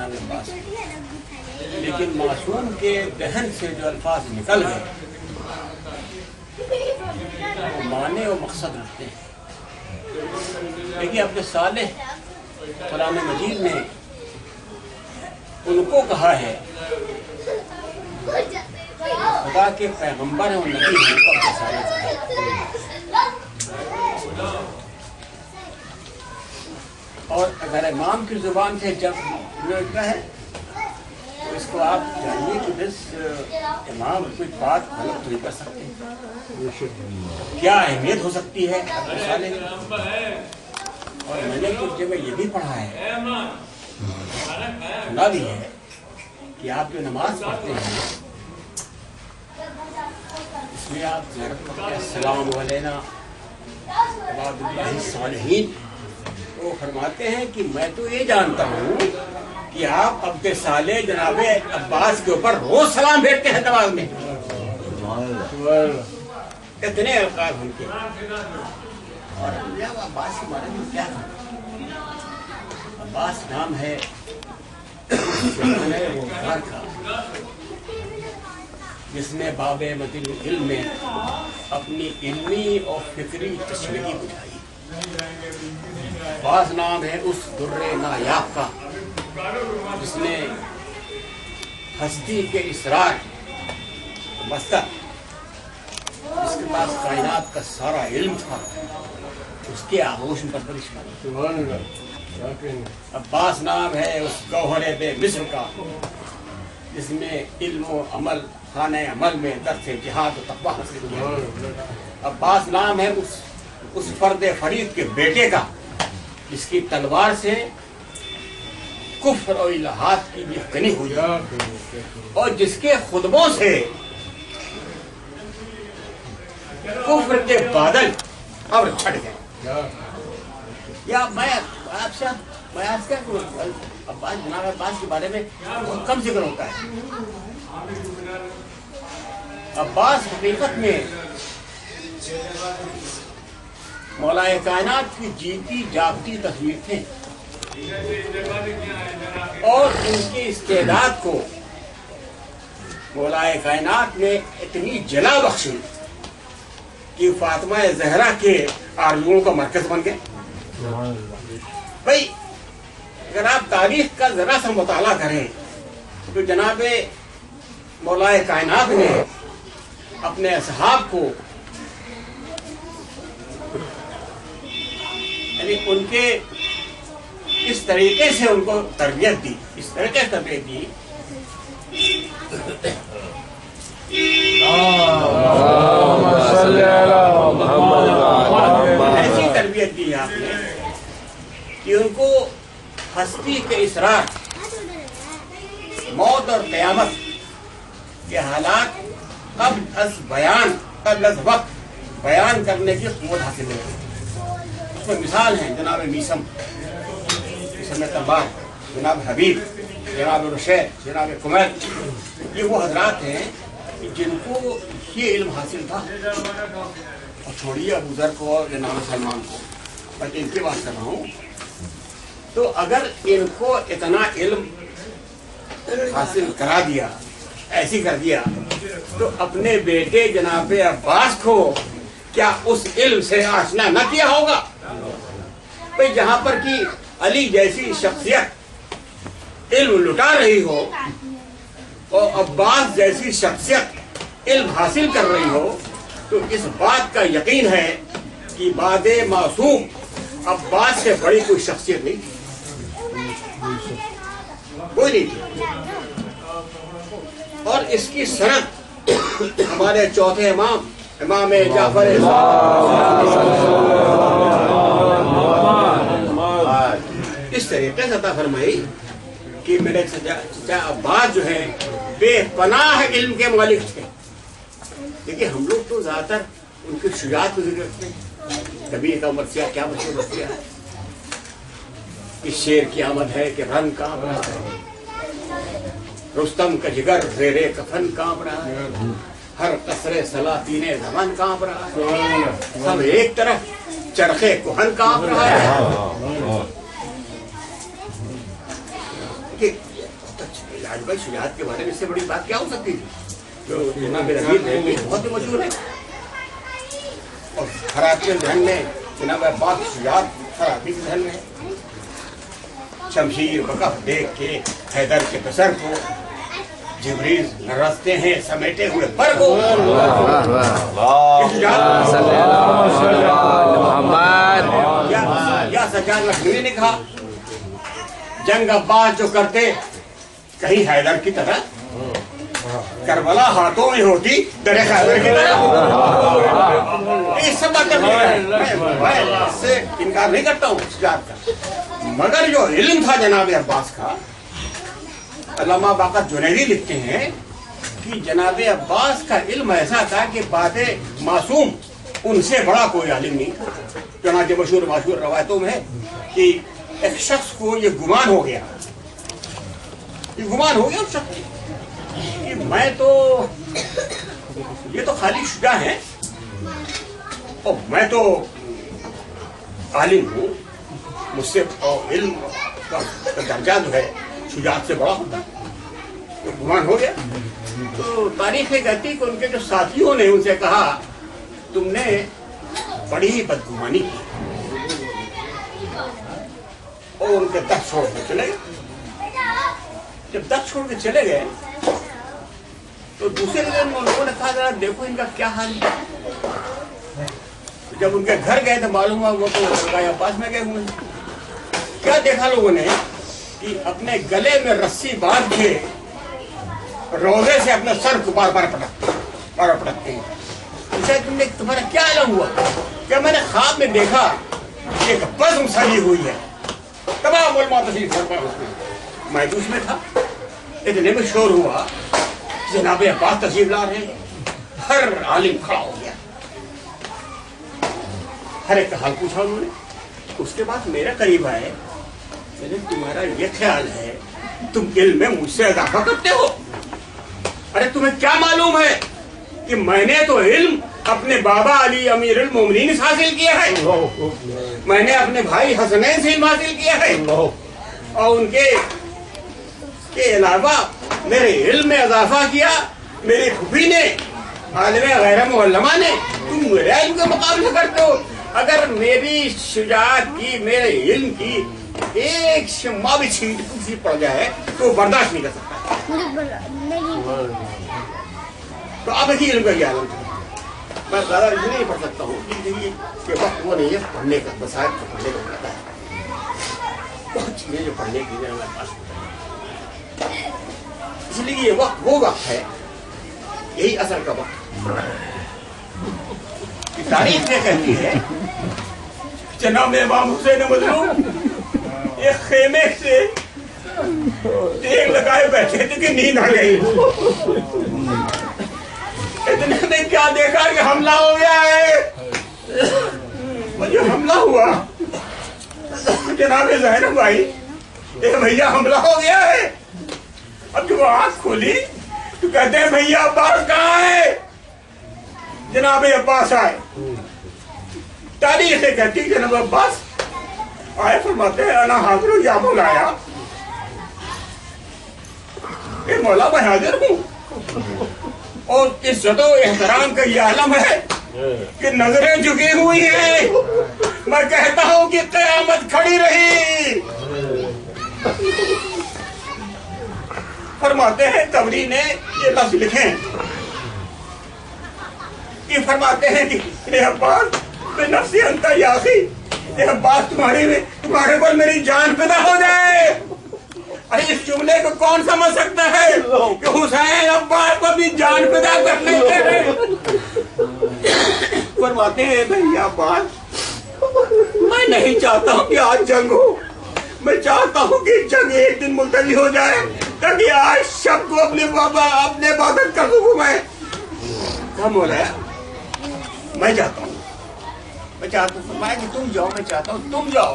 جناب عباس، لیکن معصوم کے دہن سے جو الفاظ نکل گئے وہ معنی و مقصد رکھتے ہیں۔ دیکھیے عبد الصالح قرآن مجید نے ان کو کہا ہے، خدا کے پیغمبر ہیں اور نبی ہیں، عبد الصالح کہا ہے۔ اور اگر امام کی زبان سے جب لوٹتا ہے تو اس کو آپ جانیے کہ بس امام کوئی بات غلط نہیں کر سکتے، کیا اہمیت ہو سکتی ہے عبد الصالح کی۔ اور میں نے کچھ جگہ یہ بھی پڑھا ہے، سنا بھی ہے کہ آپ جو نماز پڑھتے ہیں اس میں آپ زیارت پڑھتے ہیں السلام علینا عباد اللہ الصالحین، وہ فرماتے ہیں کہ میں تو یہ جانتا ہوں کہ آپ عبد صالح جناب عباس کے اوپر روز سلام بھیجتے ہیں نماز میں۔ اتنے القاب ان کے، اور عباس کے بارے میں کیا کہا؟ عباس نام ہے وہ گھر کا جس نے باب مدل علم میں اپنی علمی اور فکری تشویقی بجھائی۔ بعض نام ہے اس در نایاب کا جس نے ہستی کے اسرار مستق، جس کے پاس کائنات کا سارا علم تھا، اس کے آغوش میں پرورش پائی۔ عباس نام ہے اس گوہر بے مصر کا جس میں علم و عمل خانہ عمل میں درس جہاد و تقویٰ حاصل ہوا۔ عباس نام ہے اس فرد فرید کے بیٹے کا جس کی تلوار سے کفر اور الہات کی بھی کنی ہوئی اور جس کے خطبوں سے کفر کے بادل اب چھٹ گئے۔ یا میں آپ سے کیا کروں، عباس جناب عباس کے بارے میں بہت کم ذکر ہوتا ہے۔ عباس حقیقت میں مولا کائنات کی جیتی جاگتی تصویر تھے اور ان کی استعداد کو مولا کائنات نے اتنی جلا بخشی کہ فاطمہ زہرا کے آرزوؤں کا مرکز بن گئے۔ بھائی اگر آپ تاریخ کا ذرا سا مطالعہ کریں تو جناب مولا کائنات نے اپنے اصحاب کو یعنی ان کے اس طریقے سے ان کو تربیت دی، اس طریقے سے تربیت دی ایسی تربیت دی آپ نے کہ ان کو ہستی کے اسرار، موت اور قیامت کے حالات قبل از وقت بیان کرنے کی قوت حاصل ہے۔ اس میں مثال ہیں جناب میسم، تبار، جناب حبیب، جناب رشید، جناب کمیل، یہ وہ حضرات ہیں جن کو یہ علم حاصل تھا۔ اور چھوڑیے ابو ذر کو اور جناب سلمان کو، میں ان کی بات کر رہا ہوں۔ تو اگر ان کو اتنا علم حاصل کرا دیا، ایسی کر دیا، تو اپنے بیٹے جناب عباس کو کیا اس علم سے آشنا نہ کیا ہوگا؟ بھئی جہاں پر کہ علی جیسی شخصیت علم لٹا رہی ہو اور عباس جیسی شخصیت علم حاصل کر رہی ہو، تو اس بات کا یقین ہے کہ بعد معصوم عباس سے بڑی کوئی شخصیت نہیں تھی، کوئی نہیں تھی۔ اور اس کی سند ہمارے چوتھے امام جعفر اس طریقے سے عطا فرمائی کہ میرے چچا عباس جو ہیں بے پناہ علم کے مالک تھے۔ دیکھیے ہم لوگ تو زیادہ تر ان کی شجاعت کو ذکر کرتے ہیں، کبھی کا مرثیہ کیا بچوں بچیا ہے کہ شیر کی آمد ہے کہ رنگ کانپ رہا ہے، رستم کا جگر زیر کفن کانپ رہا ہے، ہر قصرے سلاطین زمان کانپ رہا ہے، سب ایک طرف چرخے کہن کانپ رہا ہے۔ बहुत अच्छी लाजवाब शुजात के बारे में इससे बड़ी बात क्या हो सकती थी? जो जनाब रहीम है बहुत ही मशहूर है। और खराब के जहन में जनाब अब्बास की शुजात खराबी के जहन में है। शमशीर वक़फ़ देख के हैदर के बसर को जिब्रील रस्ते हैं समेटे हुए पर को या सज्जाद लखनवी ने कहा जंग अब्बास जो करते कहीं हैदर की तरह, करबला हाथों में होती दरे हैदर की तरह। ये सब बातें मैं इससे इनकार नहीं करता हूँ सज्जाद का, मगर जो इल्म था जनाब अब्बास का, अल्लामा बाक़र जुनैदी लिखते हैं कि जनाब अब्बास का इल्म ऐसा था कि बातें मासूम उनसे बड़ा कोई आलिम नहीं था। चुनांचे मशहूर रवायतों में है कि एक शख्स को ये गुमान हो गया उस शख्स कि मैं तो ये तो खाली शुजा है और मैं तो आलिम हूँ, मुझसे और इल्म का दर्जा जो है शुजात से बड़ा होता है, तो गुमान हो गया। तो तारीख कहती कि उनके जो साथियों ने उनसे कहा तुमने बड़ी ही बदगुमानी की, और उनके दस छोड़ के चले गए। जब दस छोड़ के चले गए तो दूसरे दिन लोगों ने कहा जरा देखो इनका क्या हाल है। जब उनके घर गए तो मालूम हुआ वो तो अब्बास में गए हुए। क्या देखा लोगों ने कि अपने गले में रस्सी बांध के रोजे से अपने सर को बार बार पटकते हैं। पूछा तुमने तुम्हारा क्या आलम हुआ? क्या मैंने ख्वाब में देखा एक बज़्म सजी हुई है, तमाम उलमा तशरीफ फरमा उसमें, मैं तो उसमें था। इतने में शोर हुआ जनाब अब्बास तशरीफ ला रहे हैं। हर आलिम खड़ा हो गया, हर एक का हाल पूछा उन्होंने। उसके बाद मेरे करीब आए, तुम्हारा ये ख्याल है तुम इल्म में मुझसे इजाफा करते हो? अरे तुम्हें क्या मालूम है कि मैंने तो इल्म अपने बाबा अली अमीरुल मोमिनीन से हासिल किया है, मैंने अपने भाई हसनैन से इल्म हासिल किया है, और उनके के अलावा मेरे इल्म में इजाफा किया मेरी फूफी ने, आलिम गैर मुअल्लमा ने। तुम मेरे इल्म के मुकाबले करते हो। अगर मेरी शुजाअत की, मेरे इल्म की एक शम्मा भी छींट किसी पड़ जाए तो बर्दाश्त नहीं कर सकता। तो अब ही इल्म का क्या आलम है? मैं ज़्यादा इसलिए नहीं पढ़ सकता हूँ कि वक्त वो नहीं है पढ़ने का, बसायत को पढ़ने का पड़ता है। बहुत चीज़ें जो पढ़ने की है हमारे पास, इसलिए ये वक्त वो वक्त है, यही असल का वक्त। तारीख में कहती है जनाब इमाम हुसैन मजलूम एक खेमे से तेल लगाए बैठे थे कि नींद आ गई। इतने में क्या देखा कि हमला हो गया है। मुझे हमला हुआ, जनाब ज़ैनब भाई भैया हमला हो गया है। अब जब आँख खोली तो कहते हैं भैया अब्बास कहाँ है? जनाब अब्बास आए। तारीख से कहती है जनाब अब्बास आए, फरमाते हैं अना हाजिर या मौलाया, ए मौला मैं हाजिर हूँ। और इज्जत और एहतराम का ये आलम है कि नजरें झुकी हुई हैं। मैं कहता हूँ कि क़यामत खड़ी रही। फरमाते हैं तबरी ने ये लफ्ज़ लिखे कि फरमाते हैं कि अब्बास मैं नफ्सी अंता याखी, अब्बास तुम्हारे पर मेरी जान पैदा हो जाए। अरे इस जुमले को कौन समझ सकता है कि हुसैन अब्बास को भी जान पैदा करने के। फरमाते हैं भैया अब्बास मैं नहीं चाहता हूँ कि आज जंग हो, मैं चाहता हूँ कि जंग एक दिन मुलतवी हो जाए ताकि आज शब को अपने इबादत कर दूँ। मैं क्या बोला मैं चाहता हूँ कि तुम जाओ, मैं चाहता हूँ तुम जाओ।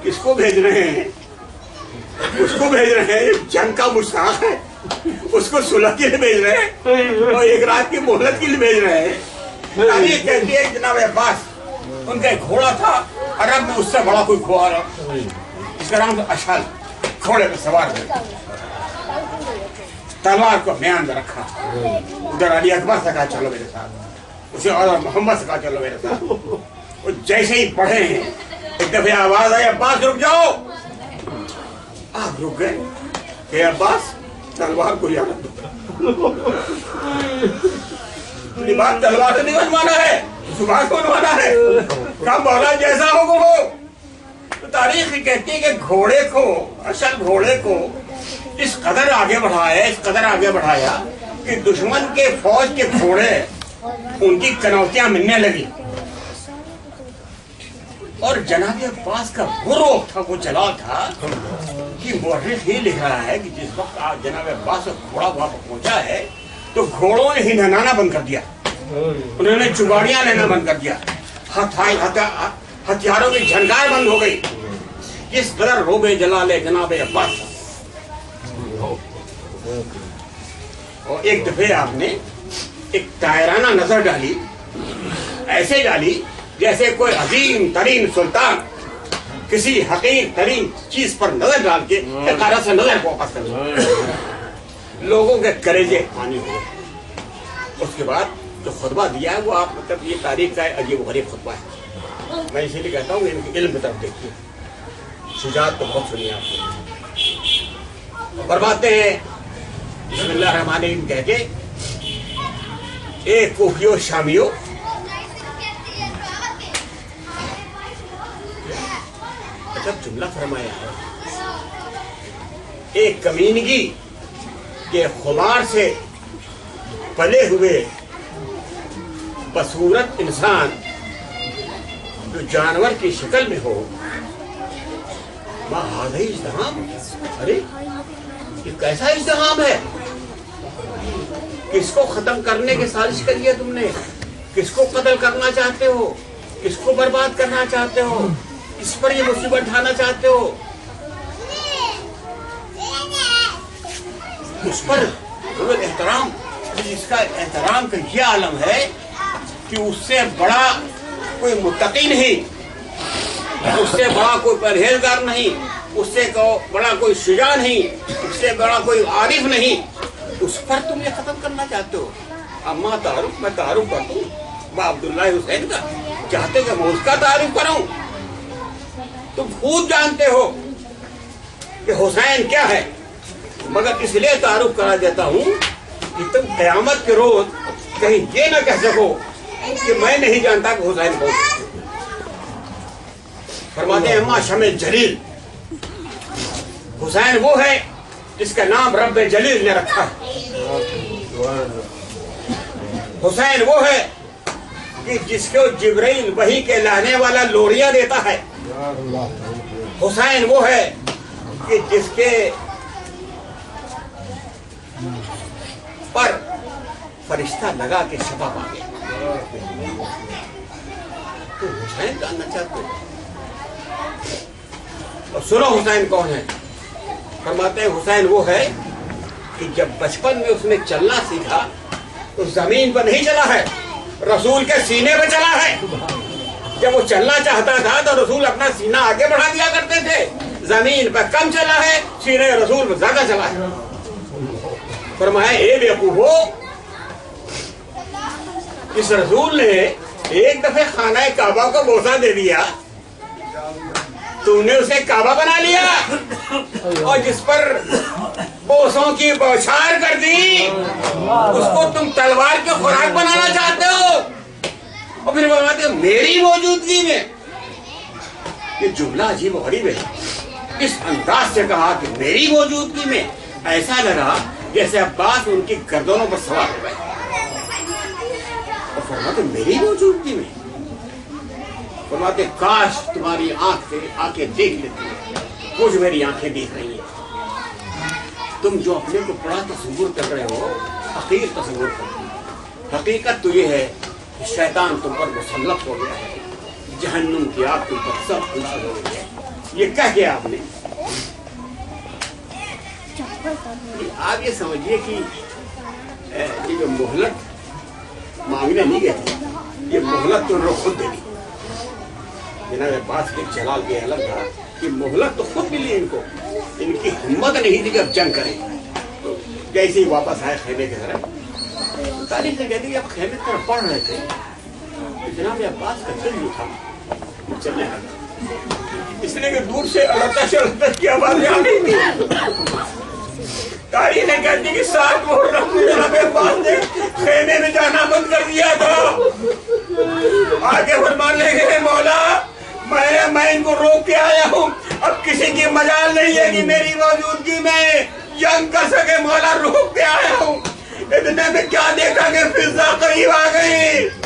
किसको भेज रहे हैं? उसको भेज रहे हैं जंग का मुश्ताक है, उसको सुलह के लिए भेज रहे हैं और एक रात की मोहलत के लिए भेज रहे हैं। तारीख कहती है जनाब अब्बास उनका एक घोड़ा था, अरब में उससे बड़ा कोई घोड़ा, इसका नाम था अशल। घोड़े पर सवार हुए, तलवार को म्यान में रखा। उधर अली अकबर से कहा चलो मेरे साथ, उसे और मोहम्मद से कहा चलो मेरे साथ। वो जैसे ही बढ़े हैं एक दफे आवाज आई, अब्बास रुक जाओ। आप रुक गए। हे अब्बास, तलवार को याद बात तलवार से नहीं बनवाना है, सुबह को बनवाना है। कहा मौला जैसा हो। तो तारीख कहती है कि घोड़े को, असल घोड़े को इस कदर आगे बढ़ाया, इस कदर आगे बढ़ाया कि दुश्मन के फौज के घोड़े उनकी कनौतियां मिलने लगी। और जनाब अब्बास का वो रोक था, वो जलाल था कि मुअर्रिख ये लिख रहा है कि जिस वक्त जनाब अब्बास का घोड़ा वहां पर पहुंचा है तो घोड़ों ने ही नहाना बंद कर दिया, उन्होंने चुगाड़ियां लेना बंद कर दिया, हथियारों की झनकार बंद हो गई। किस कदर रोबे जलाले जनाब अब्बास। और एक दफे आपने एक तायराना नजर डाली, ऐसे डाली जैसे कोई अजीम तरीन सुल्तान किसी हकीर तरीन चीज पर नजर डाल के तारा से नजर वापस कर, लोगों के कलेजे पानी हो। उसके बाद जो खुतबा दिया है वो आप मतलब ये तारीख का अजीब गरीब खुतबा है। मैं इसीलिए कहता हूँ इनके इल्म की तरफ देखिए, शुजात तो बहुत सुनिए आपको। फरमाते हैं बिस्मिल्लाह रहमान रहीम कह के, एक कोफियो शामियो, जब जुमला फरमाया है, एक कमीनगी के खुमार से पले हुए बसूरत इंसान जो जानवर की शक्ल में हो, हाज़ा इज्तिहाम। अरे ये कैसा इज्तिहाम है? किसको खत्म करने की साजिश करी है तुमने? किसको कत्ल करना चाहते हो? किसको बर्बाद करना चाहते हो? इस पर ये मुसीबत ढाना चाहते हो? उस पर एहतराम, इसका एहतराम का ये आलम है कि उससे बड़ा कोई मुत्तकी नहीं, उससे बड़ा कोई परहेजगार नहीं, उससे बड़ा कोई शुजा नहीं, उससे बड़ा कोई आरिफ नहीं, उस पर तुम ये खत्म करना चाहते हो। अम्मा तारुफ, मैं तारुफ कर दूं अब्दुल्लाह हुसैन का, चाहते हो कि मैं उसका तारुफ करूं? तुम खुद जानते हो कि हुसैन क्या है, मगर इसलिए तारुफ करा देता हूं कि तुम क़यामत के रोज कहीं ये ना कह सको कि मैं नहीं जानता कि हुसैन कौन है। फरमाते हैं अम्मा शमे जलील, हुसैन वो है जिसका नाम रब्बे जलील ने रखा है। हुसैन वो है कि जिसको जिब्रील वही के लाने वाला लोरियां देता है। हुसैन वो है कि जिसके पर फरिश्ता लगा के शफा मांगे। तो हुसैन जानना चाहते हो? और सुनो हुसैन कौन है। फरमाते हैं हुसैन वो है कि जब बचपन में उसने चलना सीखा तो जमीन पर नहीं चला है, रसूल के सीने पे चला है। जब वो चलना चाहता था तो रसूल अपना सीना आगे बढ़ा दिया करते थे, जमीन पर कम चला है, सीने रसूल पर ज्यादा चला है। फरमाया ए बेवकूफो, इस रसूल ने एक दफे खाना काबा को बोसा दे दिया, तूने उसे काबा बना लिया और जिस पर बोसों की बौछार कर दी उसको तुम तलवार के खुराक बनाना चाहते हो। और फिर बताते मेरी मौजूदगी में, ये जुमला अजीब और गरीब है। इस अंदाज से कहा कि मेरी मौजूदगी में, ऐसा लगा जैसे अब्बास उनकी गर्दनों पर सवार हो गए। और फरमाते मेरी मौजूदगी में, फरमाते काश तुम्हारी आंखें देख लेती, कुछ मेरी आंखें देख रही हैं। तुम जो अपने को बड़ा तस्वीर कर रहे हो, हकीर तस्वीर कर रहे हो। हकीकत तो ये है कि शैतान तुम पर मुसल्लत हो गया है, जहन्नुम की आग तुम पर सब खुलाद हो गई है। ये कह के आपने, आप ये समझिए कि ये जो मोहलत मांगने नहीं गए थे, ये मोहलत तो उन्होंने खुद दे दी। जनाब अब्बास के जलाल के अलग था कि मोहलत तो खुद मिली इनको। इनकी हिम्मत नहीं थी कि अब जंग करें। जैसे ही वापस आए खेमे की तरफ, तारीख ने कहती कि अब खेमे की तरफ पढ़ रहे थे, जनाब अब्बास का दिल जो था चलने लगा, इसलिए कि दूर से अलग की आवाजें आ रही थी। तारीख ने कहती कि 7 मुहर्रम को जनाब अब्बास ने खेमे में जाना बंद कर दिया था। आगे फरमाने लगे मौला मैं इनको रोक के आया हूँ, अब किसी की मजाल नहीं है कि मेरी मौजूदगी में जंग कर सके। मौला रोक के आया हूँ। इतने में क्या देखा कि फिजा करीब आ गई।